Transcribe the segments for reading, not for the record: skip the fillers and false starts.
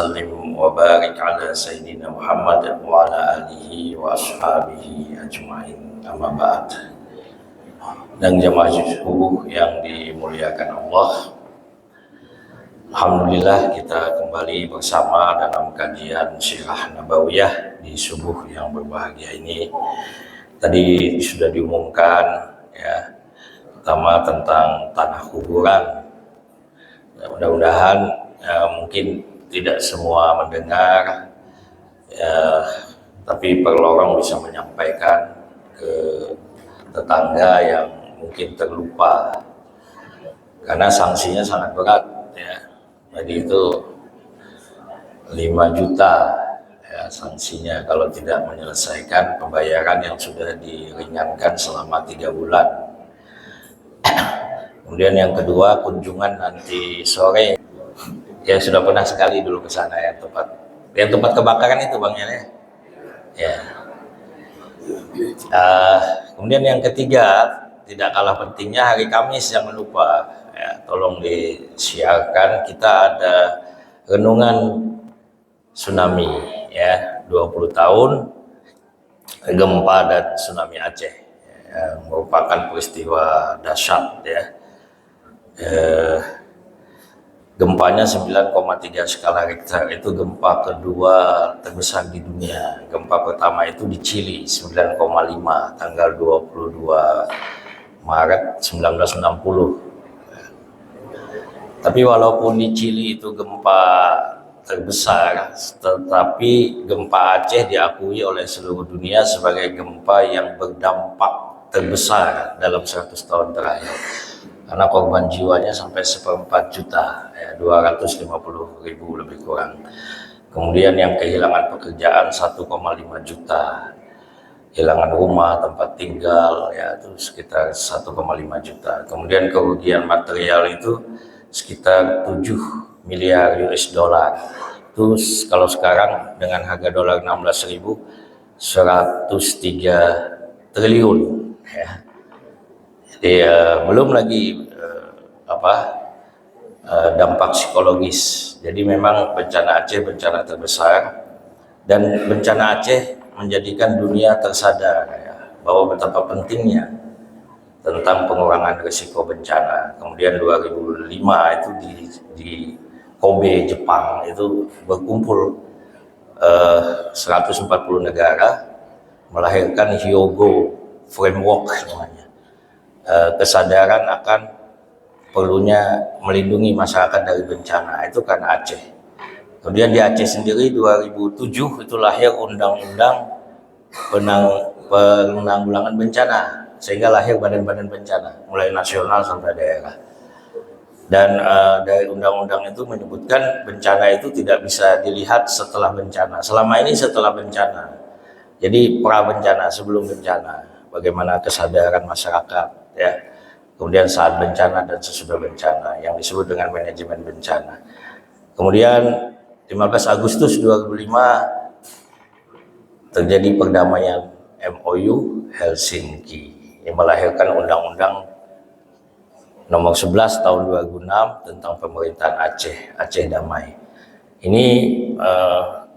sallim wa barik ala sayyidina Muhammad wa ala alihi wa ashabihi ajma'in. Amma ba'd. Dan jamaah subuh yang dimuliakan Allah, alhamdulillah kita kembali bersama dalam kajian Sirah Nabawiyah di subuh yang berbahagia ini. Tadi sudah diumumkan ya, pertama tentang tanah kuburan. Mudah-mudahan mungkin tidak semua mendengar ya, tapi perlorong bisa menyampaikan ke tetangga yang mungkin terlupa, karena sanksinya sangat berat ya. Jadi itu 5 juta ya, sanksinya kalau tidak menyelesaikan pembayaran yang sudah diringankan selama 3 bulan. Kemudian yang kedua, kunjungan nanti sore. Ya sudah pernah sekali dulu ke sana ya, tempat kebakaran itu Bang ya. Kemudian yang ketiga, tidak kalah pentingnya, hari Kamis jangan lupa ya, tolong disiarkan, kita ada renungan tsunami ya, 20 tahun gempa dan tsunami Aceh ya, merupakan peristiwa dahsyat ya. Gempanya 9,3 skala Richter, itu gempa kedua terbesar di dunia. Gempa pertama itu di Chili 9,5 tanggal 22 Maret 1960. Tapi walaupun di Chili itu gempa terbesar, tetapi gempa Aceh diakui oleh seluruh dunia sebagai gempa yang berdampak terbesar dalam 100 tahun terakhir, karena korban jiwanya sampai 1,4 juta ya, 250.000 lebih kurang. Kemudian yang kehilangan pekerjaan 1,5 juta, kehilangan rumah, tempat tinggal ya, itu sekitar 1,5 juta. Kemudian kerugian material itu sekitar 7 miliar US dollar. Itu kalau sekarang dengan harga dolar 16.000, 103 triliun ya. Jadi belum lagi dampak psikologis. Jadi memang bencana Aceh bencana terbesar, dan bencana Aceh menjadikan dunia tersadar ya, bahwa betapa pentingnya tentang pengurangan risiko bencana. Kemudian 2005 itu di Kobe, Jepang, itu berkumpul 140 negara melahirkan Hyogo Framework namanya. Kesadaran akan perlunya melindungi masyarakat dari bencana, itu kan Aceh. Kemudian di Aceh sendiri 2007 itu lahir undang-undang penanggulangan bencana, sehingga lahir badan-badan bencana mulai nasional sampai daerah. Dan dari undang-undang itu menyebutkan bencana itu tidak bisa dilihat setelah bencana. Selama ini setelah bencana. Jadi pra bencana, sebelum bencana, bagaimana kesadaran masyarakat ya, kemudian saat bencana dan sesudah bencana, yang disebut dengan manajemen bencana. Kemudian 15 Agustus 2005 terjadi perdamaian MOU Helsinki yang melahirkan Undang-Undang nomor 11 tahun 2006 tentang pemerintahan Aceh Damai. Ini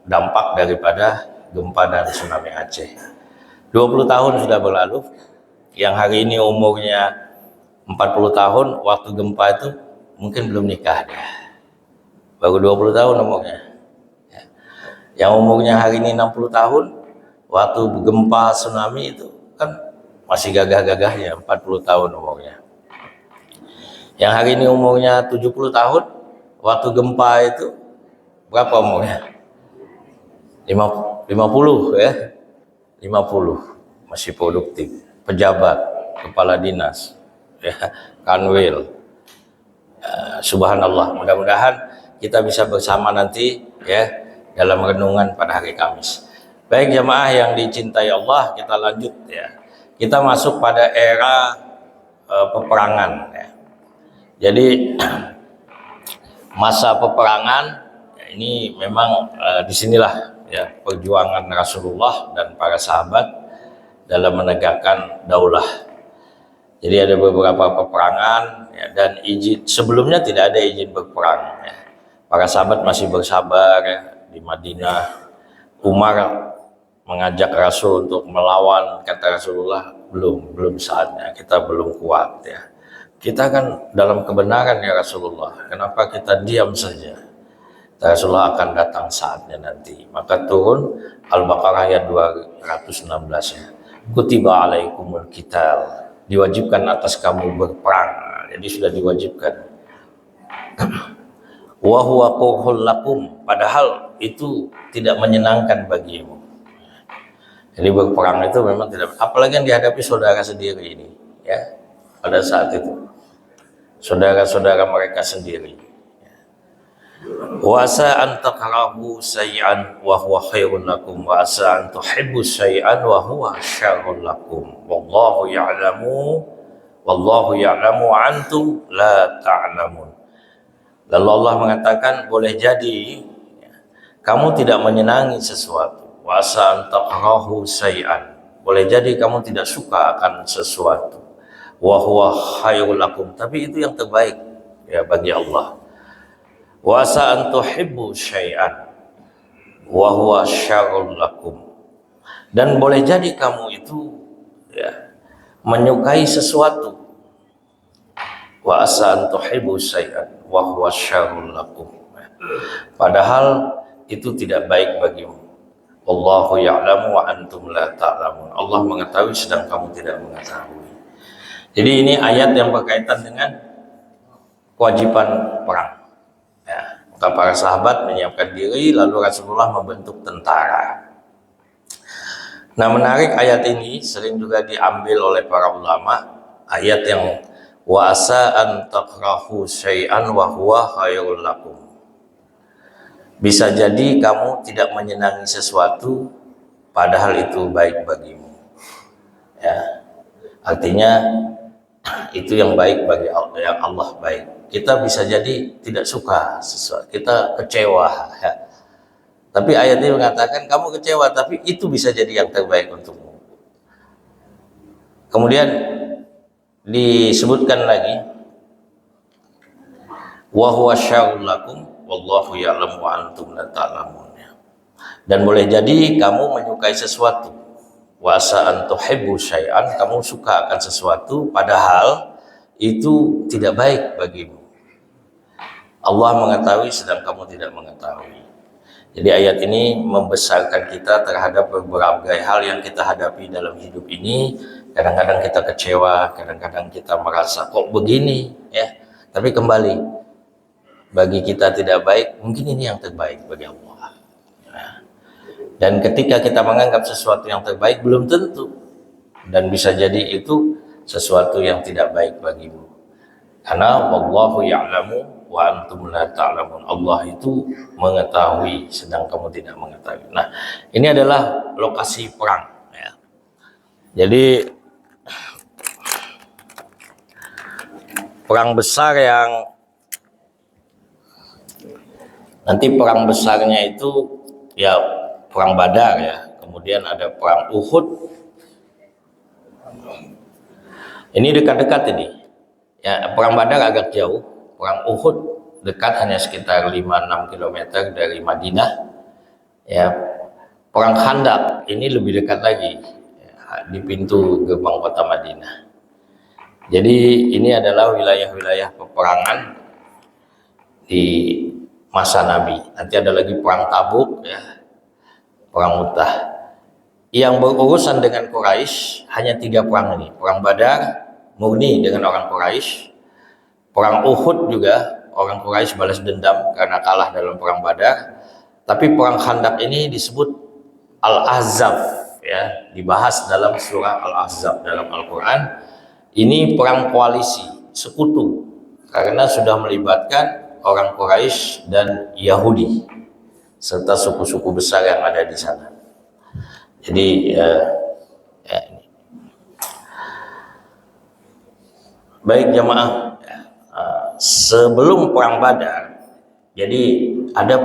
dampak daripada gempa dan tsunami Aceh. 20 tahun sudah berlalu. Yang hari ini umurnya 40 tahun, waktu gempa itu mungkin belum nikah dia. Baru 20 tahun umurnya. Yang umurnya hari ini 60 tahun, waktu gempa tsunami itu kan masih gagah-gagahnya, 40 tahun umurnya. Yang hari ini umurnya 70 tahun, waktu gempa itu berapa umurnya? 50 ya. 50, masih produktif. Pejabat, kepala dinas, ya, kanwil. Subhanallah, mudah-mudahan kita bisa bersama nanti ya dalam renungan pada hari Kamis. Baik jamaah yang dicintai Allah, kita lanjut ya. Kita masuk pada era peperangan ya. Jadi masa peperangan ya, ini memang disinilah ya perjuangan Rasulullah dan para sahabat dalam menegakkan daulah. Jadi ada beberapa peperangan ya, dan izin sebelumnya tidak ada izin berperang ya. para sahabat masih bersabar ya, di Madinah. Umar mengajak Rasul untuk melawan, kata Rasulullah, belum saatnya, kita belum kuat ya. Kita kan dalam kebenaran ya Rasulullah, kenapa kita diam saja? Rasulullah akan datang saatnya nanti. Maka turun Al-Baqarah ayat 216 ya. Kutiba alaikumul qital, diwajibkan atas kamu berperang. Jadi sudah diwajibkan. Wa huwa kurhul lakum, padahal itu tidak menyenangkan bagimu. Jadi berperang itu memang tidak, apalagi yang dihadapi saudara sendiri ini ya, pada saat itu saudara-saudara mereka sendiri. Wa asa an takrahu syai'an wa huwa khairun lakum wa asa an tuhibbu syai'an wa huwa syarrun lakum wallahu ya'lamu antum la ta'lamun. Lalu Allah mengatakan, boleh jadi kamu tidak menyenangi sesuatu. Wa asa an takrahu syai'an, boleh jadi kamu tidak suka akan sesuatu. Wa huwa khairul lakum, tapi itu yang terbaik ya bagi Allah. Wa asa an tuhibbu syai'an wa huwa syarrul lakum, dan boleh jadi kamu itu ya menyukai sesuatu. Wa asa an tuhibbu syai'an wa huwa syarrul lakum, padahal itu tidak baik bagimu. Wallahu ya'lamu wa antum la ta'lamun, Allah mengetahui sedang kamu tidak mengetahui. Jadi ini ayat yang berkaitan dengan kewajiban perang. Ya, maka para sahabat menyiapkan diri, lalu Rasulullah membentuk tentara. Nah, menarik, ayat ini sering juga diambil oleh para ulama, ayat yang wa asa an takrahu syai'an wa huwa khairul lakum. Bisa jadi kamu tidak menyenangi sesuatu padahal itu baik bagimu. Ya. Artinya itu yang baik bagi Allah, yang Allah baik. Kita bisa jadi tidak suka sesuatu, kita kecewa ya. Tapi ayat ini mengatakan kamu kecewa, tapi itu bisa jadi yang terbaik untukmu. Kemudian disebutkan lagi, wa huwa syarrul lakum wallahu ya'lamu wa antum la ta'lamun. Dan boleh jadi kamu menyukai sesuatu. Wa asa an tuhibbu syai'an, kamu suka akan sesuatu padahal itu tidak baik bagimu. Allah mengetahui sedang kamu tidak mengetahui. Jadi ayat ini membesarkan kita terhadap berbagai hal yang kita hadapi dalam hidup ini. Kadang-kadang kita kecewa, kadang-kadang kita merasa kok begini ya. Tapi kembali, bagi kita tidak baik, mungkin ini yang terbaik bagi Allah. Dan ketika kita menganggap sesuatu yang terbaik, belum tentu, dan bisa jadi itu sesuatu yang tidak baik bagimu. Karena wallahu ya'lamu wa antum la ta'lamun, Allah itu mengetahui sedang kamu tidak mengetahui. Nah, ini adalah lokasi perang ya. Jadi perang besar yang nanti perang besarnya itu ya perang Badar ya, kemudian ada perang Uhud. Ini dekat-dekat ini ya, perang Badar agak jauh, perang Uhud dekat, hanya sekitar 5-6 km dari Madinah ya. Perang Khandaq ini lebih dekat lagi ya, di pintu gerbang kota Madinah. Jadi ini adalah wilayah-wilayah peperangan di masa Nabi. Nanti ada lagi perang Tabuk ya, perang Mu'tah. Yang berurusan dengan Quraisy hanya 3 perang ini. Perang Badar murni dengan orang Quraisy. Perang Uhud juga orang Quraisy balas dendam karena kalah dalam perang Badar. Tapi perang Khandaq ini disebut Al-Ahzab ya, dibahas dalam surah Al-Ahzab dalam Al-Qur'an. Ini perang koalisi, sekutu, karena sudah melibatkan orang Quraisy dan Yahudi serta suku-suku besar yang ada di sana. Jadi ini. Baik jamaah, sebelum perang Badar, jadi ada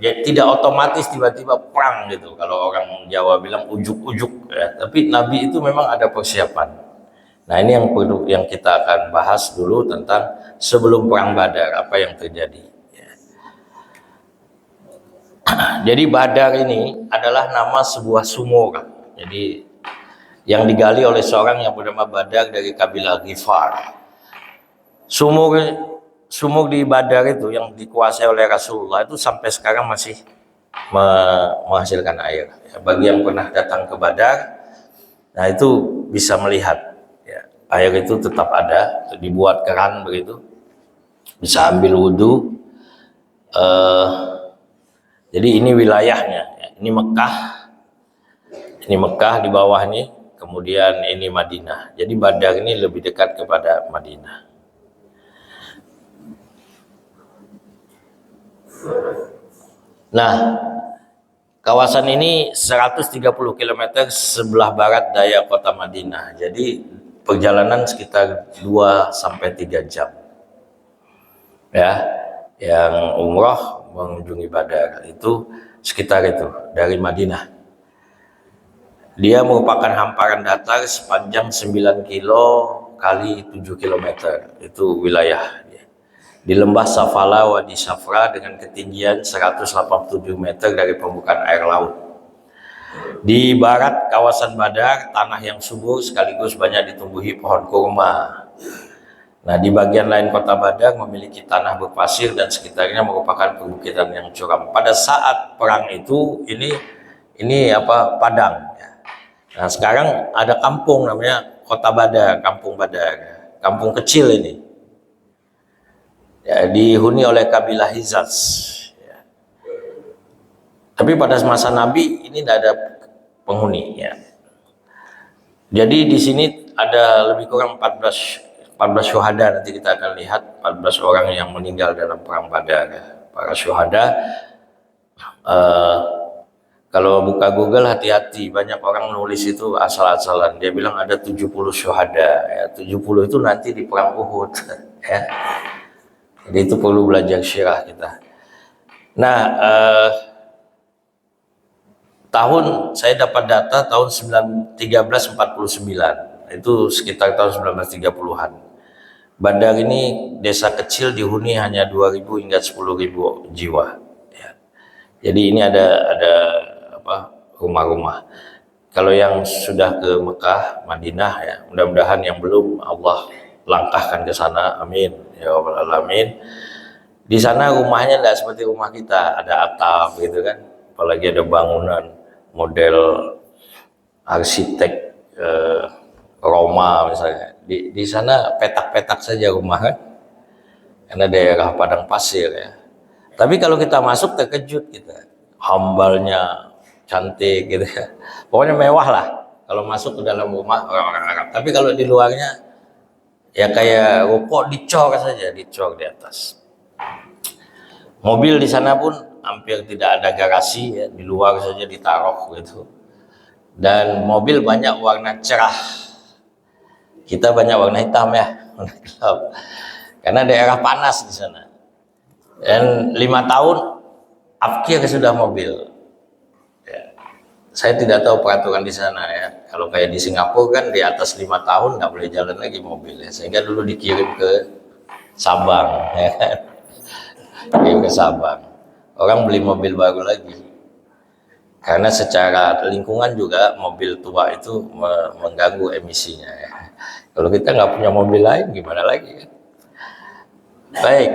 ya, tidak otomatis tiba-tiba perang gitu. Kalau orang Jawa bilang ujuk-ujuk ya, tapi Nabi itu memang ada persiapan. Nah, ini yang perlu yang kita akan bahas dulu tentang sebelum perang Badar apa yang terjadi. Jadi Badar ini adalah nama sebuah sumur. Jadi yang digali oleh seorang yang bernama Badar dari kabilah Ghifar. Sumur sumur di Badar itu yang dikuasai oleh Rasulullah itu sampai sekarang masih menghasilkan air. Ya, bagi yang pernah datang ke Badar, nah itu bisa melihat ya, air itu tetap ada, dibuat keran begitu, bisa ambil wudhu. Jadi ini wilayahnya, ya. Ini Mekah di bawah ini, kemudian ini Madinah. Jadi Badar ini lebih dekat kepada Madinah. Nah, kawasan ini 130 km sebelah barat daya kota Madinah. Jadi perjalanan sekitar 2 sampai 3 jam. Ya, yang umroh mengunjungi Badar itu sekitar itu dari Madinah. Dia merupakan hamparan datar sepanjang 9 kilo kali 7 km. Itu wilayah di lembah Safala Wadi Safra dengan ketinggian 187 meter dari permukaan air laut. Di barat kawasan Badar, tanah yang subur sekaligus banyak ditumbuhi pohon kurma. Nah, di bagian lain kota Badar memiliki tanah berpasir dan sekitarnya merupakan perbukitan yang curam. Pada saat perang itu ini padang. Nah, sekarang ada kampung namanya Kota Badar, Kampung Badar, kampung kecil ini. Ya, dihuni oleh kabilah Hizaz. Ya. Tapi pada masa Nabi ini tidak ada penghuni. Ya. Jadi di sini ada lebih kurang 14 syuhada, nanti kita akan lihat 14 orang yang meninggal dalam perang Badar. Para syuhada, kalau buka Google hati-hati, banyak orang nulis itu asal-asalan. Dia bilang ada 70 syuhada, ya, 70 itu nanti di perang Uhud. Ya. Jadi itu perlu belajar syirah kita. Nah, saya dapat data tahun 1349, itu sekitar tahun 1930-an. Badar ini desa kecil dihuni hanya 2.000 hingga 10.000 jiwa. Ya. Jadi ini ada rumah-rumah. Kalau yang sudah ke Mekah, Madinah, ya mudah-mudahan yang belum Allah langkahkan ke sana, amin ya rabbal alamin. Di sana rumahnya tidak seperti rumah kita, ada atap gitu kan, apalagi ada bangunan model arsitek Roma misalnya. Di sana petak-petak saja rumah kan, karena daerah padang pasir ya. Tapi kalau kita masuk terkejut kita, hambalnya cantik gitu ya, pokoknya mewah lah kalau masuk ke dalam rumah orang-orang Arab. Tapi kalau di luarnya ya kayak ruko dicor saja, dicor di atas. Mobil di sana pun hampir tidak ada garasi ya, di luar saja ditaruh gitu. Dan mobil banyak warna cerah. Kita banyak warna hitam ya, warna gelap. Karena daerah panas di sana. Dan 5 tahun akhir sudah mobil. Ya. Saya tidak tahu peraturan di sana ya. Kalau kayak di Singapura kan di atas 5 tahun nggak boleh jalan lagi mobil ya. Sehingga dulu dikirim ke Sabang. Ya. Kirim ke Sabang. Orang beli mobil baru lagi. Karena secara lingkungan juga mobil tua itu mengganggu emisinya ya. Kalau kita nggak punya mobil lain gimana lagi kan? Baik,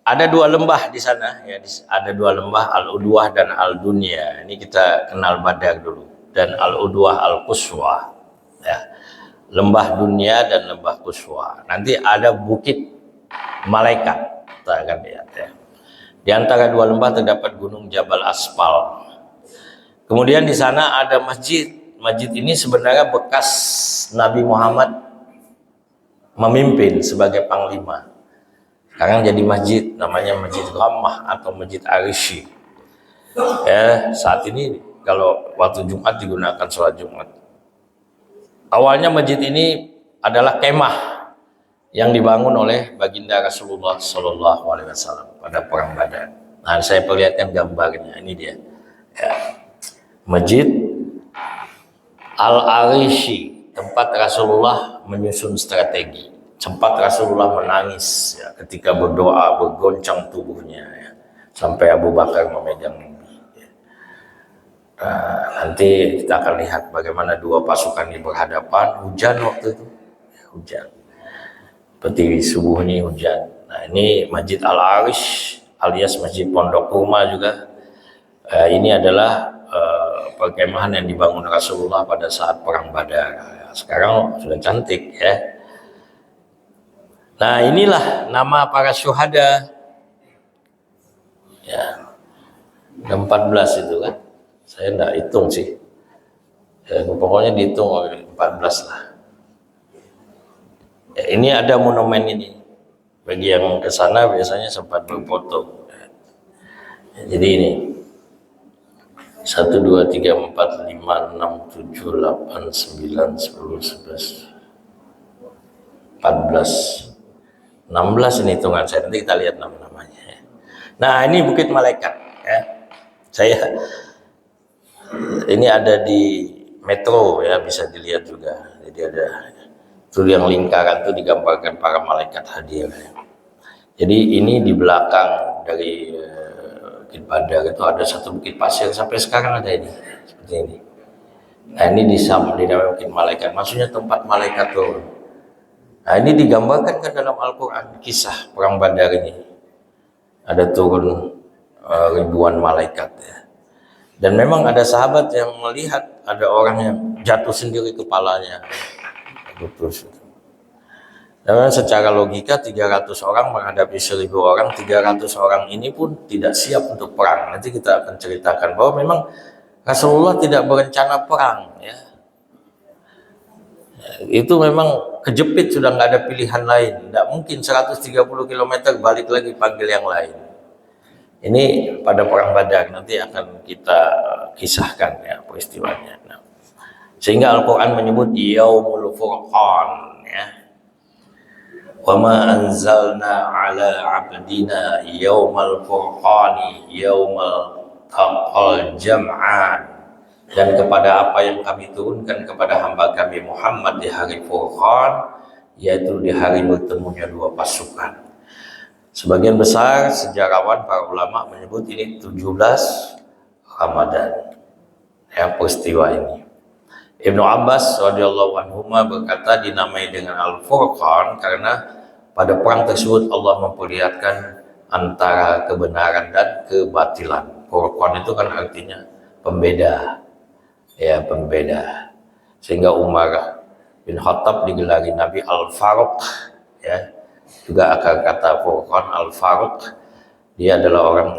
ada 2 lembah di sana ya, ada 2 lembah, Al-Udwah dan Al-Dunya. Ini kita kenal Badar dulu. Dan Al-Udwah Al-Quswa ya. Lembah Dunia dan Lembah Quswa. Nanti ada Bukit Malaikat, kita akan lihat ya. Di antara 2 lembah terdapat Gunung Jabal Aspal. Kemudian di sana ada masjid. Masjid ini sebenarnya bekas Nabi Muhammad memimpin sebagai panglima. Sekarang jadi masjid, namanya Masjid Ghammah atau Masjid Arishi. Ya, saat ini kalau waktu Jumat digunakan sholat Jumat. Awalnya masjid ini adalah kemah yang dibangun oleh baginda Rasulullah Shallallahu Alaihi Wasallam pada perang Badar. Nah, saya perlihatkan gambarnya. Ini dia. Ya. Masjid Al-Arishi, tempat Rasulullah menyusun strategi, tempat Rasulullah menangis ya, ketika berdoa, bergoncang tubuhnya ya, sampai Abu Bakar memegang Nanti kita akan lihat bagaimana dua pasukan ini berhadapan. Hujan waktu itu, hujan. Seperti subuh ini hujan. Nah, ini Masjid Al-Arish alias Masjid Pondok Kurma juga. Ini adalah perkemahan yang dibangun Rasulullah pada saat perang Badar. Sekarang sudah cantik ya. Nah, inilah nama para syuhada. Ya. 14 itu kan. Saya enggak hitung sih. Ya, pokoknya dihitung 14 lah. Ya, ini ada monumen ini. Bagi yang ke sana biasanya sempat berfoto. Ya, jadi ini 1, 2, 3, 4, 5, 6, 7, 8, 9, 10, 11, 14, 16 ini hitungan saya. Nanti kita lihat nama-namanya. Nah, ini Bukit Malaikat ya. Saya ini ada di Metro ya, bisa dilihat juga. Jadi ada itu yang lingkaran itu digambarkan para malaikat hadir. Jadi ini di belakang dari Bukit Badar itu ada satu bukit pasir, sampai sekarang ada ini seperti ini. Nah, ini dinamakan Bukit Malaikat, maksudnya tempat malaikat turun. Nah, ini digambarkan kan dalam Al-Quran, kisah perang Badar ini ada turun ribuan malaikat ya. Dan memang ada sahabat yang melihat ada orang yang jatuh sendiri kepalanya. Putus. Dan secara logika 300 orang menghadapi 1000 orang, 300 orang ini pun tidak siap untuk perang. Nanti kita akan ceritakan bahwa memang Rasulullah tidak berencana perang ya. Itu memang kejepit, sudah nggak ada pilihan lain. Tidak mungkin 130 km balik lagi panggil yang lain. Ini pada perang Badar, nanti akan kita kisahkan ya peristiwanya. Nah, sehingga Al-Quran menyebut Yaumul Furqan ya. Wa ma anzalna ala abdina yaumal furqani yaumal taqal jam'an. Dan kepada apa yang kami turunkan kepada hamba kami Muhammad di hari Furqan, yaitu di hari bertemunya dua pasukan. Sebagian besar sejarawan, para ulama menyebut ini 17 Ramadan ya peristiwa ini. Ibnu Abbas radhiyallahu anhu berkata dinamai dengan Al-Furqan karena pada perang tersebut Allah memperlihatkan antara kebenaran dan kebatilan. Furqan itu kan artinya pembeda ya, pembeda. Sehingga Umar bin Khattab digelari Nabi Al-Faruq ya. Juga akar kata Furqan Al-Faruq, dia adalah orang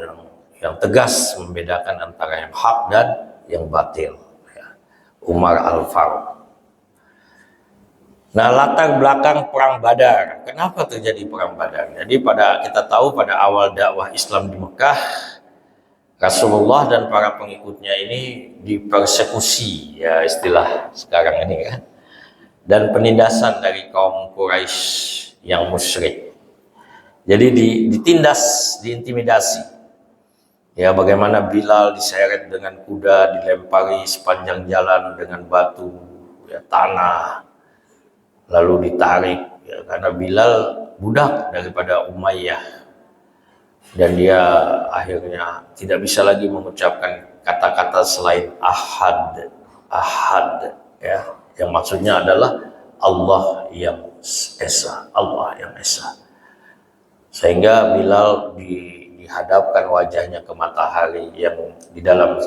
yang tegas membedakan antara yang hak dan yang batil ya. Umar Al-Faruq. Nah, latar belakang perang Badar, kenapa terjadi perang Badar? Jadi kita tahu pada awal dakwah Islam di Mekah, Rasulullah dan para pengikutnya ini dipersekusi ya, istilah sekarang ini kan, dan penindasan dari kaum Quraisy yang musyrik. Jadi ditindas, diintimidasi ya, bagaimana Bilal diseret dengan kuda, dilempari sepanjang jalan dengan batu ya, tanah, lalu ditarik ya, karena Bilal budak daripada Umayyah dan dia akhirnya tidak bisa lagi mengucapkan kata-kata selain ahad, ahad ya, yang maksudnya adalah Allah yang Esa, Allah yang Esa. Sehingga Bilal dihadapkan wajahnya ke matahari yang di dalam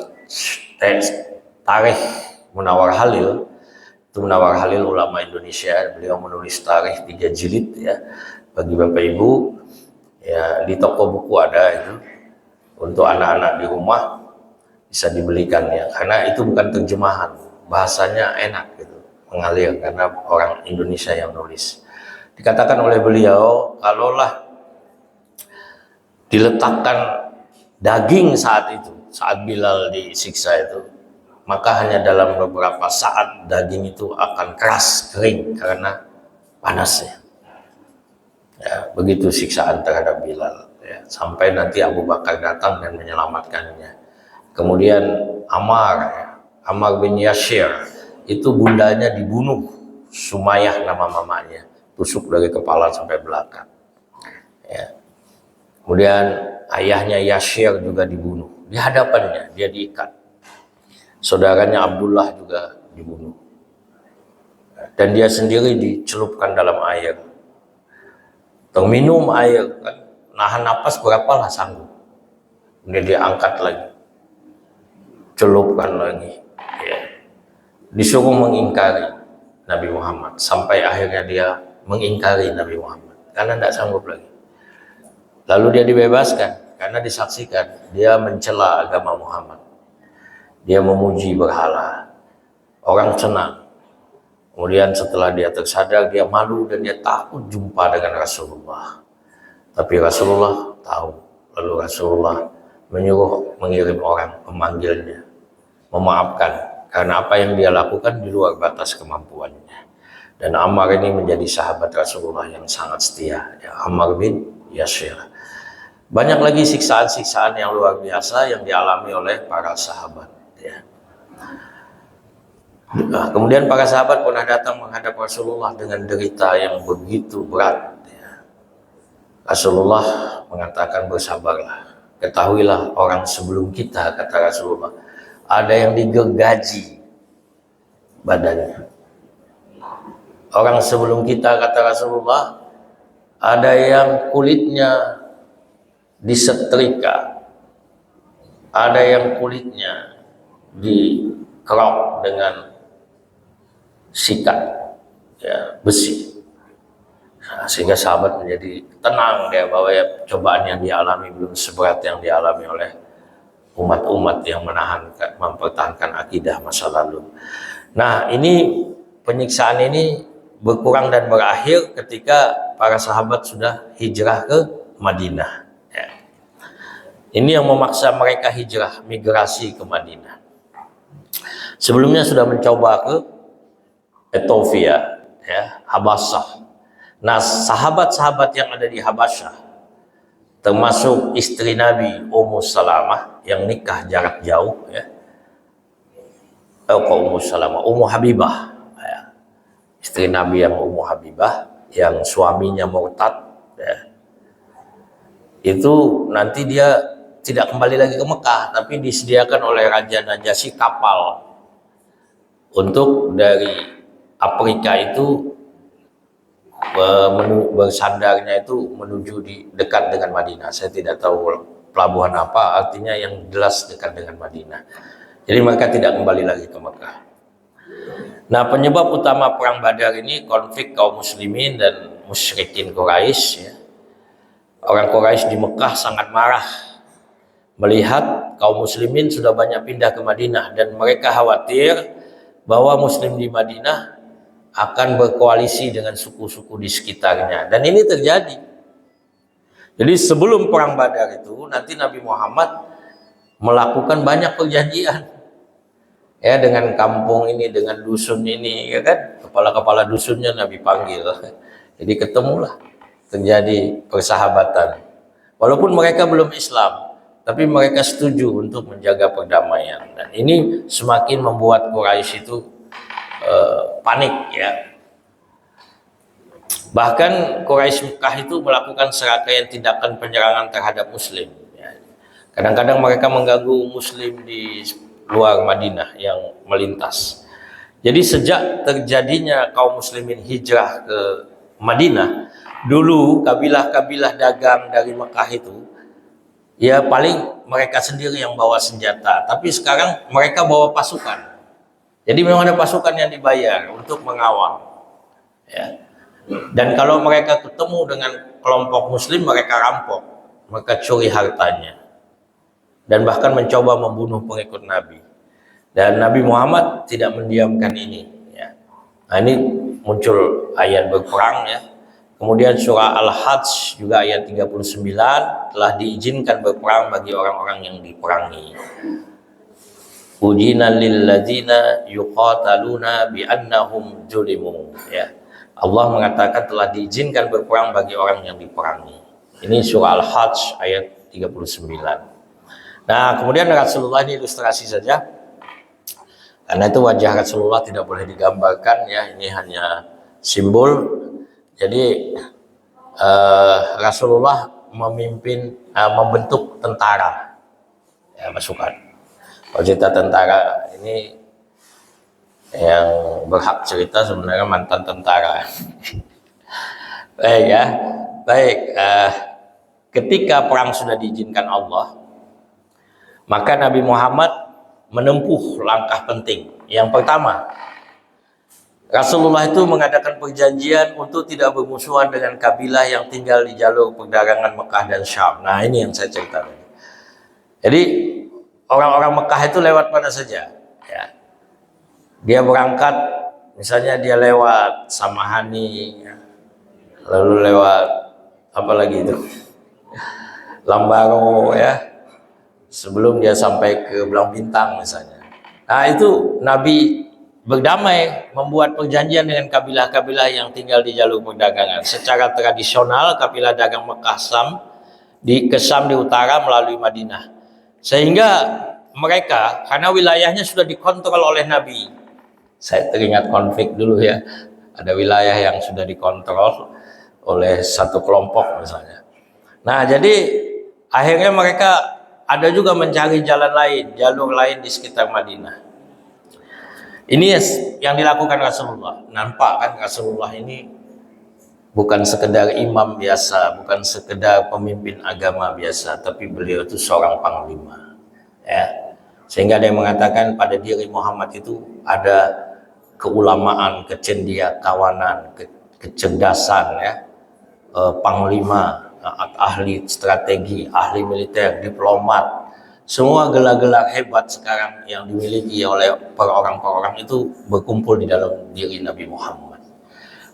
tarikh Munawar Halil, itu Munawar Halil ulama Indonesia, beliau menulis tarikh 3 jilid ya, bagi Bapak Ibu ya, di toko buku ada itu, untuk anak-anak di rumah bisa dibelikan ya, karena itu bukan terjemahan, bahasanya enak gitu, mengalir karena orang Indonesia yang nulis. Dikatakan oleh beliau, kalaulah diletakkan daging saat itu, saat Bilal disiksa itu, maka hanya dalam beberapa saat daging itu akan keras, kering karena panasnya ya, begitu siksaan terhadap Bilal ya, sampai nanti Abu Bakar datang dan menyelamatkannya. Kemudian Ammar ya, Ammar bin Yasir, itu bundanya dibunuh, Sumayyah nama mamanya, tusuk dari kepala sampai belakang ya. Kemudian ayahnya Yasir juga dibunuh di hadapannya, dia diikat. saudaranya Abdullah juga dibunuh. Dan dia sendiri dicelupkan dalam air. Minum air, kan? Nahan napas berapalah sanggup. Kemudian dia angkat lagi, celupkan lagi. Ya. Disuruh mengingkari Nabi Muhammad, sampai akhirnya dia mengingkari Nabi Muhammad karena tidak sanggup lagi. Lalu dia dibebaskan karena disaksikan dia mencela agama Muhammad, dia memuji berhala, orang senang. Kemudian setelah dia tersadar, dia malu dan dia takut jumpa dengan Rasulullah. Tapi Rasulullah tahu. Lalu Rasulullah menyuruh mengirim orang memanggilnya, memaafkan karena apa yang dia lakukan di luar batas kemampuannya. Dan Ammar ini menjadi sahabat Rasulullah yang sangat setia, ya, Ammar bin Yasir. Banyak lagi siksaan-siksaan yang luar biasa yang dialami oleh para sahabat, ya. Nah, kemudian para sahabat pernah datang menghadap Rasulullah dengan derita yang begitu berat, ya. Rasulullah mengatakan, bersabarlah, ketahuilah orang sebelum kita, kata Rasulullah, ada yang digergaji badannya. Orang sebelum kita, kata Rasulullah, ada yang kulitnya disetrika, ada yang kulitnya dikerok dengan sikat, ya, besi. Nah, sehingga sahabat menjadi tenang dia bahwa ya, cobaan yang dialami belum seberat yang dialami oleh umat-umat yang mempertahankan akidah masa lalu. Nah, ini penyiksaan ini berkurang dan berakhir ketika para sahabat sudah hijrah ke Madinah, ya. Ini yang memaksa mereka hijrah, migrasi ke Madinah. Sebelumnya sudah mencoba ke Ethiopia, ya, Habasyah. Nah, sahabat-sahabat yang ada di Habasyah, termasuk istri Nabi Ummu Salamah yang nikah jarak jauh, ya. Ummu Salamah, Ummu Habibah, ya. Istri Nabi yang Ummu Habibah yang suaminya murtad, ya. Itu nanti dia tidak kembali lagi ke Mekah, tapi disediakan oleh Raja Najasyi kapal untuk dari Afrika itu bersandarnya itu menuju di dekat dengan Madinah. Saya tidak tahu pelabuhan apa, artinya yang jelas dekat dengan Madinah. Jadi mereka tidak kembali lagi ke Mekah. Nah, penyebab utama perang Badar ini konflik kaum muslimin dan musyrikin Quraisy, ya. Orang Quraisy di Mekah sangat marah melihat kaum muslimin sudah banyak pindah ke Madinah dan mereka khawatir bahwa muslim di Madinah akan berkoalisi dengan suku-suku di sekitarnya, dan ini terjadi. Jadi sebelum perang Badar itu nanti Nabi Muhammad melakukan banyak perjanjian, ya, dengan kampung ini, dengan dusun ini, ya kan, kepala-kepala dusunnya Nabi panggil. Jadi ketemulah, terjadi persahabatan. Walaupun mereka belum Islam, tapi mereka setuju untuk menjaga perdamaian, dan ini semakin membuat Quraisy itu panik, ya. Bahkan Quraisy Mekah itu melakukan serangkaian tindakan penyerangan terhadap muslim, ya. Kadang-kadang mereka mengganggu muslim di luar Madinah yang melintas. Jadi sejak terjadinya kaum muslimin hijrah ke Madinah, dulu kabilah-kabilah dagang dari Mekah itu, ya, paling mereka sendiri yang bawa senjata, tapi sekarang mereka bawa pasukan. Jadi memang ada pasukan yang dibayar untuk mengawal, ya. Dan kalau mereka ketemu dengan kelompok muslim, mereka rampok, mereka curi hartanya, dan bahkan mencoba membunuh pengikut Nabi. Dan Nabi Muhammad tidak mendiamkan ini, ya. Nah, ini muncul ayat berperang, ya. Kemudian surah Al-Hajj juga ayat 39, telah diizinkan berperang bagi orang-orang yang diperangi. Udina lilladzina yuqataluna bi'annahum zulimu, ya. Allah mengatakan telah diizinkan berperang bagi orang yang diperangi. Ini surah Al-Hajj ayat 39. Nah, kemudian Rasulullah, ini ilustrasi saja, karena itu wajah Rasulullah tidak boleh digambarkan, ya, ini hanya simbol. Jadi Rasulullah membentuk tentara, ya, pasukan. Kalau cerita tentara ini yang berhak cerita sebenarnya mantan tentara. Baik ya, baik. Ketika perang sudah diizinkan Allah, maka Nabi Muhammad menempuh langkah penting. Yang pertama, Rasulullah itu mengadakan perjanjian untuk tidak bermusuhan dengan kabilah yang tinggal di jalur perdagangan Mekah dan Syam. Nah, ini yang saya ceritakan. Jadi orang-orang Mekah itu lewat mana saja, ya. Dia berangkat, misalnya dia lewat Samahani, lalu lewat apa lagi itu, Lambaro, ya, sebelum dia sampai ke Belang Bintang misalnya. Nah, itu Nabi berdamai, membuat perjanjian dengan kabilah-kabilah yang tinggal di jalur perdagangan. Secara tradisional, kabilah dagang Mekah Sam ke Sam di utara melalui Madinah. Sehingga mereka, karena wilayahnya sudah dikontrol oleh Nabi. Saya teringat konflik dulu ya, ada wilayah yang sudah dikontrol oleh satu kelompok misalnya. Nah, jadi akhirnya mereka ada juga mencari jalan lain, jalur lain di sekitar Madinah. Ini yang dilakukan Rasulullah. Nampak kan Rasulullah ini bukan sekedar imam biasa, bukan sekedar pemimpin agama biasa, tapi beliau itu seorang panglima. Ya. Sehingga ada yang mengatakan pada diri Muhammad itu ada keulamaan, kecendiakawanan, kecerdasan, ya, panglima, ahli strategi, ahli militer, diplomat, semua gelar-gelar hebat sekarang yang dimiliki oleh orang-orang itu berkumpul di dalam diri Nabi Muhammad.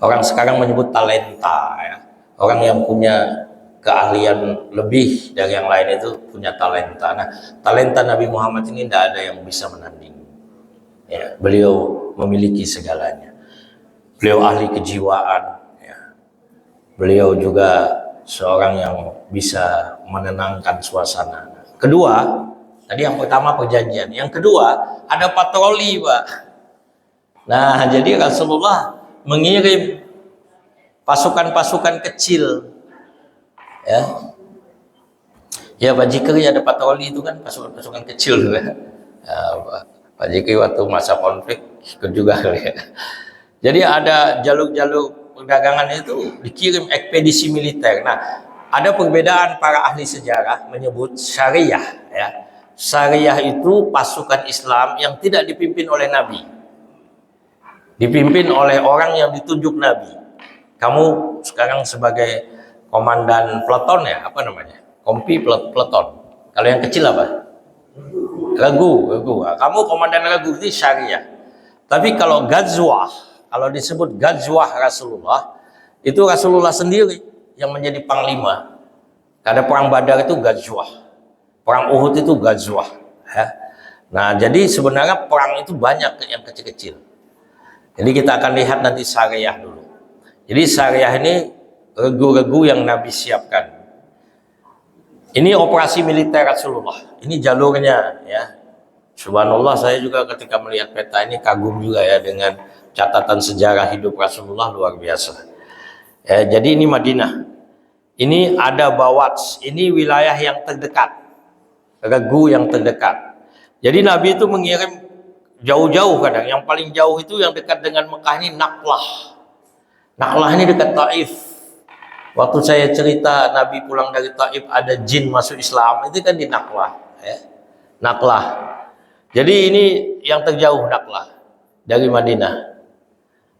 Orang sekarang menyebut talenta, ya. Orang yang punya keahlian lebih dari yang lain itu punya talenta. Nah, talenta Nabi Muhammad ini tidak ada yang bisa menanding. Ya, beliau memiliki segalanya. Beliau ahli kejiwaan, ya. Beliau juga seorang yang bisa menenangkan suasana. Kedua, tadi yang pertama perjanjian. Yang kedua, ada patroli, Pak. Nah, jadi Rasulullah mengirim pasukan-pasukan kecil, ya. Ya, Pak Jikri ada patroli itu kan, pasukan-pasukan kecil, ya. Pak Jikri waktu masa konflik ikut juga, ya. Jadi ada jalur-jalur perdagangan itu dikirim ekspedisi militer. Nah, ada perbedaan para ahli sejarah menyebut syariah, ya. Syariah itu pasukan Islam yang tidak dipimpin oleh Nabi, dipimpin oleh orang yang ditunjuk Nabi. Kamu sekarang sebagai komandan peleton, ya, apa namanya? Kompi peleton. Kalau yang kecil apa? Regu. Kamu komandan regu, itu syariah. Tapi kalau gazwah, kalau disebut gazwah Rasulullah, itu Rasulullah sendiri yang menjadi panglima. Karena perang Badar itu gazwah, perang Uhud itu gazwah, ya. Nah, jadi sebenarnya perang itu banyak yang kecil-kecil. Jadi kita akan lihat nanti syariah dulu. Jadi syariah ini regu-regu yang Nabi siapkan. Ini operasi militer Rasulullah. Ini jalurnya, ya. Subhanallah, saya juga ketika melihat peta ini kagum juga, ya, dengan catatan sejarah hidup Rasulullah luar biasa. Ya, jadi ini Madinah. Ini ada Bawats. Ini wilayah yang terdekat, regu yang terdekat. Jadi Nabi itu mengirim jauh-jauh kadang. Yang paling jauh itu yang dekat dengan Mekah ini Naklah. Naklah ini dekat Taif. Waktu saya cerita Nabi pulang dari Taif ada jin masuk Islam, itu kan di Naklah, ya. Naklah. Jadi ini yang terjauh Naklah dari Madinah.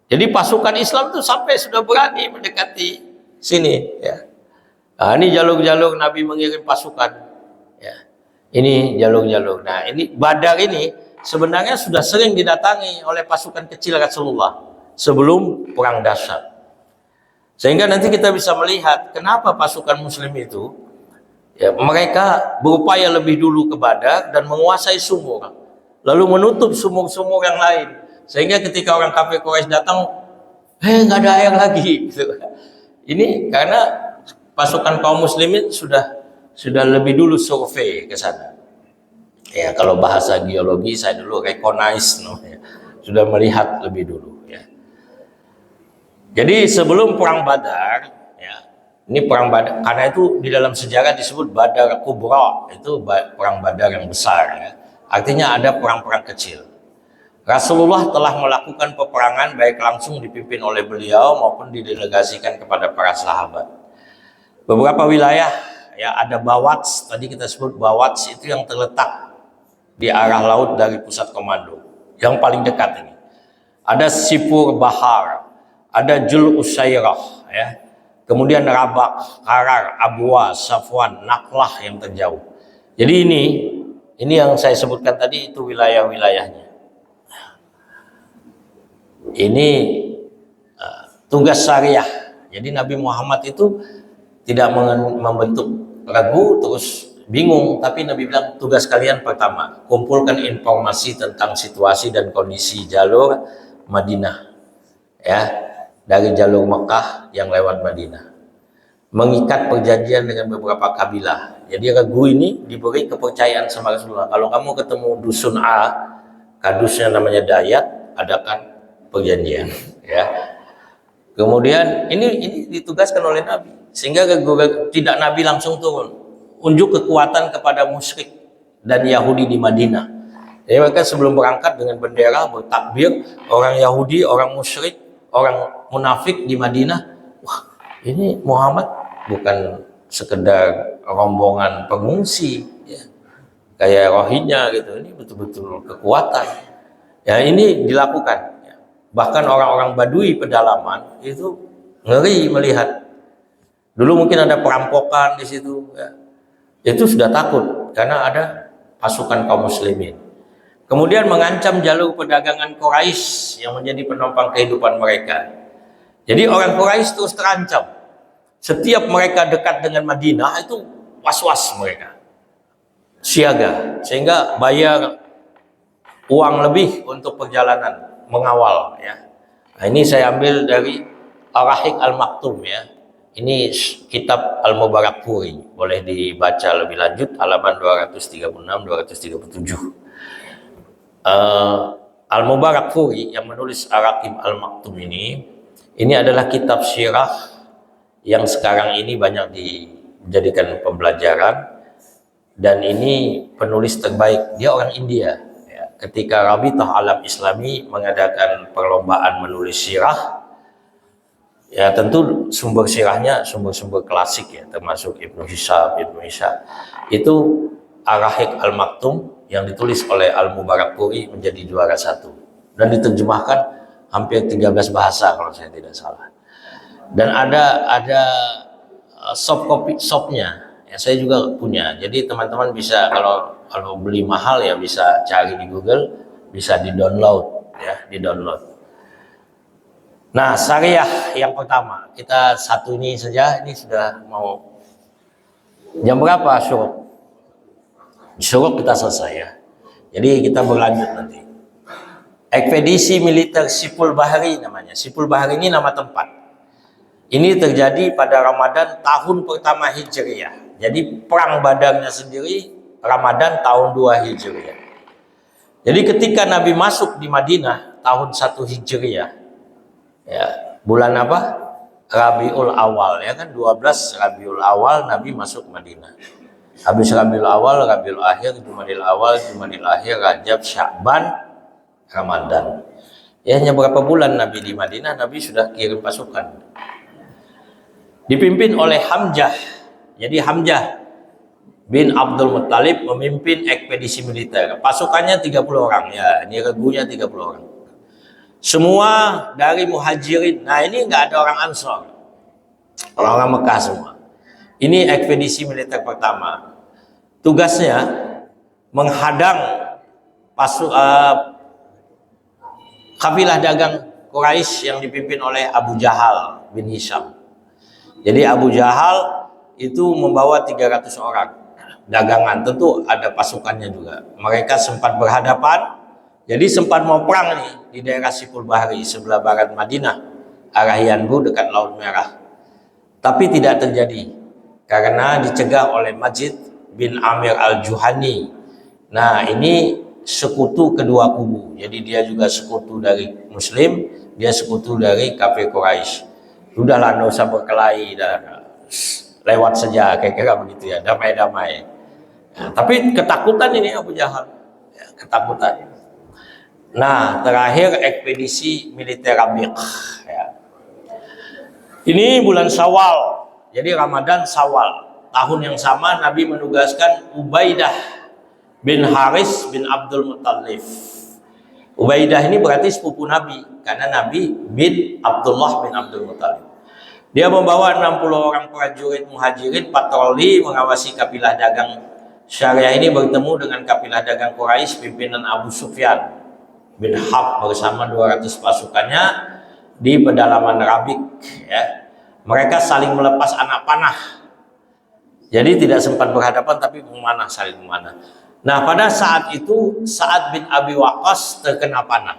Jadi pasukan Islam itu sampai sudah berani mendekati sini, ya. Nah, ini jalur-jalur Nabi mengirim pasukan, ya. Ini jalur-jalur. Nah, ini Badar ini sebenarnya sudah sering didatangi oleh pasukan kecil Rasulullah sebelum perang dahsyat. Sehingga nanti kita bisa melihat kenapa pasukan muslim itu, ya, mereka berupaya lebih dulu ke Badar dan menguasai sumur, lalu menutup sumur-sumur yang lain. Sehingga ketika orang kafir Quraisy datang, nggak ada air lagi, gitu. Ini karena pasukan kaum muslimin sudah lebih dulu survei ke sana. Ya, kalau bahasa geologi saya dulu recognize, ya, sudah melihat lebih dulu, ya. Jadi sebelum perang Badar, ya, ini perang Badar, karena itu di dalam sejarah disebut Badar Kubra, itu perang Badar yang besar, ya. Artinya ada perang-perang kecil. Rasulullah telah melakukan peperangan baik langsung dipimpin oleh beliau maupun didelegasikan kepada para sahabat. Beberapa wilayah ya ada Bawats, tadi kita sebut Bawats itu yang terletak di arah laut dari pusat komando. Yang paling dekat ini. Ada Sipur Bahar, ada Jul Usairah ya. Kemudian Rabak, Karar, Abwa, Safwan, Naklah yang terjauh. Jadi ini yang saya sebutkan tadi itu wilayah-wilayahnya. Ini tugas syariah. Jadi Nabi Muhammad itu tidak membentuk ragu terus bingung, tapi Nabi bilang tugas kalian pertama kumpulkan informasi tentang situasi dan kondisi jalur Madinah ya, dari jalur Mekah yang lewat Madinah, mengikat perjanjian dengan beberapa kabilah. Jadi ragu ini diberi kepercayaan sama Rasulullah, kalau kamu ketemu dusun A, kadusnya namanya Dayat, adakan perjanjian ya. Kemudian ini ditugaskan oleh Nabi, sehingga tidak Nabi langsung turun unjuk kekuatan kepada musyrik dan Yahudi di Madinah. Jadi mereka sebelum berangkat dengan bendera bertakbir, orang Yahudi, orang musyrik, orang munafik di Madinah, wah ini Muhammad bukan sekedar rombongan pengungsi ya, kayak Rohingya gitu, ini betul-betul kekuatan ya. Ini dilakukan. Bahkan orang-orang Badui pedalaman itu ngeri melihat. Dulu mungkin ada perampokan di situ, ya. Itu sudah takut karena ada pasukan kaum muslimin. Kemudian mengancam jalur perdagangan Quraisy yang menjadi penopang kehidupan mereka. Jadi orang Quraisy terus terancam. Setiap mereka dekat dengan Madinah itu was-was mereka, siaga, sehingga bayar uang lebih untuk perjalanan mengawal ya. Nah, ini saya ambil dari Ar-Rahiq Al-Maktum ya. Ini kitab Al-Mubarakfuri, boleh dibaca lebih lanjut halaman 236-237. Al-Mubarakfuri yang menulis Ar-Rahiq Al-Maktum ini adalah kitab syirah yang sekarang ini banyak dijadikan pembelajaran, dan ini penulis terbaik, dia orang India. Ketika Rabithah Alam Islami mengadakan perlombaan menulis sirah, ya tentu sumber sirahnya sumber-sumber klasik ya, termasuk Ibnu Hisham, itu Ar-Rahiq Al-Maktum yang ditulis oleh Al-Mubarakfuri menjadi juara 1 dan diterjemahkan hampir 13 bahasa kalau saya tidak salah. Dan ada soft copy shopnya ya, saya juga punya. Jadi teman-teman bisa kalau beli mahal ya bisa cari di Google, bisa di-download ya, di-download. Nah, syariah yang pertama, kita satu ini saja, ini sudah mau jam berapa syuruk? Syuruk kita selesai ya. Jadi kita berlanjut nanti. Ekspedisi militer Sipul Bahri namanya. Sipul Bahri ini nama tempat. Ini terjadi pada Ramadan tahun pertama Hijriyah. Jadi perang Badarnya sendiri Ramadan tahun 2 Hijriyah. Jadi ketika Nabi masuk di Madinah tahun 1 Hijriyah, ya, bulan apa? Rabiul Awal ya kan, 12 Rabiul Awal Nabi masuk Madinah. Habis Rabiul Awal, Rabiul Akhir, Jumadil Awal, Jumadil Akhir, Rajab, Sya'ban, Ramadan. Ya hanya berapa bulan Nabi di Madinah, Nabi sudah kirim pasukan. Dipimpin oleh Hamzah. Jadi Hamzah bin Abdul Muttalib memimpin ekspedisi militer. Pasukannya 30 orang. Ya, ini regunya 30 orang. Semua dari muhajirin. Nah, ini nggak ada orang Ansor. Orang-orang Mekah semua. Ini ekspedisi militer pertama. Tugasnya menghadang kafilah dagang Quraisy yang dipimpin oleh Abu Jahal bin Hisham. Jadi Abu Jahal itu membawa 300 orang dagangan, tentu ada pasukannya juga. Mereka sempat berhadapan, jadi sempat mau perang nih di daerah Sipul Bahri sebelah barat Madinah, arah Yanbu dekat Laut Merah. Tapi tidak terjadi karena dicegah oleh Majid bin Amir Al-Juhani. Nah, ini sekutu kedua kubu. Jadi dia juga sekutu dari Muslim, dia sekutu dari kafir Quraisy. Udahlah, nggak usah berkelahi, lewat saja, kira-kira begitu ya, damai-damai. Nah, tapi ketakutan ini Abu Jahal. ya, ketakutan. Nah, terakhir ekspedisi militer Rabiq. Ya. Ini bulan Syawal, jadi Ramadan Syawal. Tahun yang sama Nabi menugaskan Ubaidah bin Haris bin Abdul Muttalib. Ubaidah ini berarti sepupu Nabi, karena Nabi bin Abdullah bin Abdul Muttalib. Dia membawa 60 orang prajurit muhajirin patroli mengawasi kafilah dagang syariah ini bertemu dengan kafilah dagang Quraisy pimpinan Abu Sufyan bin Harb bersama 200 pasukannya di pedalaman Rabiq. Ya. Mereka saling melepas anak panah. Jadi tidak sempat berhadapan tapi memanah, saling memanah. Nah, pada saat itu Sa'ad bin Abi Waqqas terkena panah.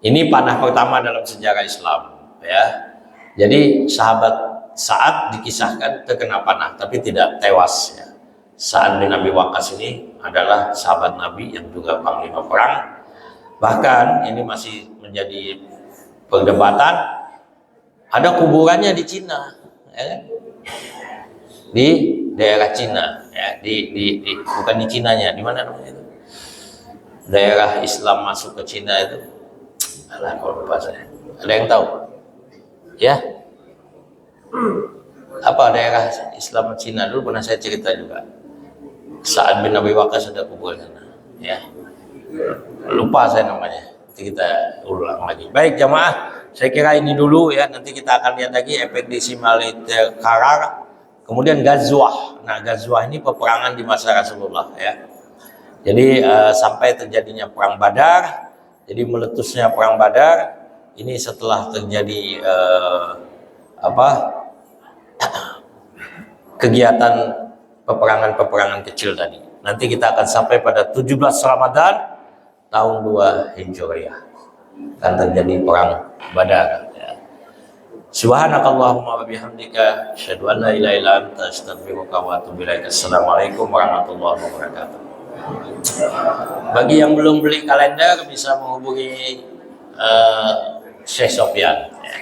Ini panah pertama dalam sejarah Islam. Ya. Jadi sahabat Sa'ad dikisahkan terkena panah tapi tidak tewas. Ya. Sa'ad bin Abi Waqqas ini adalah sahabat Nabi yang juga panglima perang. Bahkan ini masih menjadi perdebatan, ada kuburannya di Cina, ya, di daerah Cina, ya, bukan di Cinanya, di mana namanya itu? Daerah Islam masuk ke Cina itu, alah, kalau lupa saya. Ada yang tahu? Ya, apa daerah Islam Cina dulu pernah saya cerita juga. Sa'ad bin Abi Waqqas ada kuburan sana, ya. Lupa saya namanya, nanti kita ulang lagi. Baik jamaah, saya kira ini dulu ya, nanti kita akan lihat lagi ekspedisi militer Qarar, kemudian Ghazwah. Nah, Ghazwah ini peperangan di masa Rasulullah ya. Jadi sampai terjadinya perang Badar, jadi meletusnya perang Badar ini setelah terjadi kegiatan peperangan kecil tadi. Nanti kita akan sampai pada 17 Ramadan tahun 2 Hijriah akan terjadi perang Badar ya. Subhanakallahumma wa bihamdika asyhadu an la ilaha illa anta astaghfiruka wa atubu ilaik. Assalamualaikum warahmatullahi wabarakatuh. Bagi yang belum beli kalender bisa menghubungi Syekh Sofyan ya.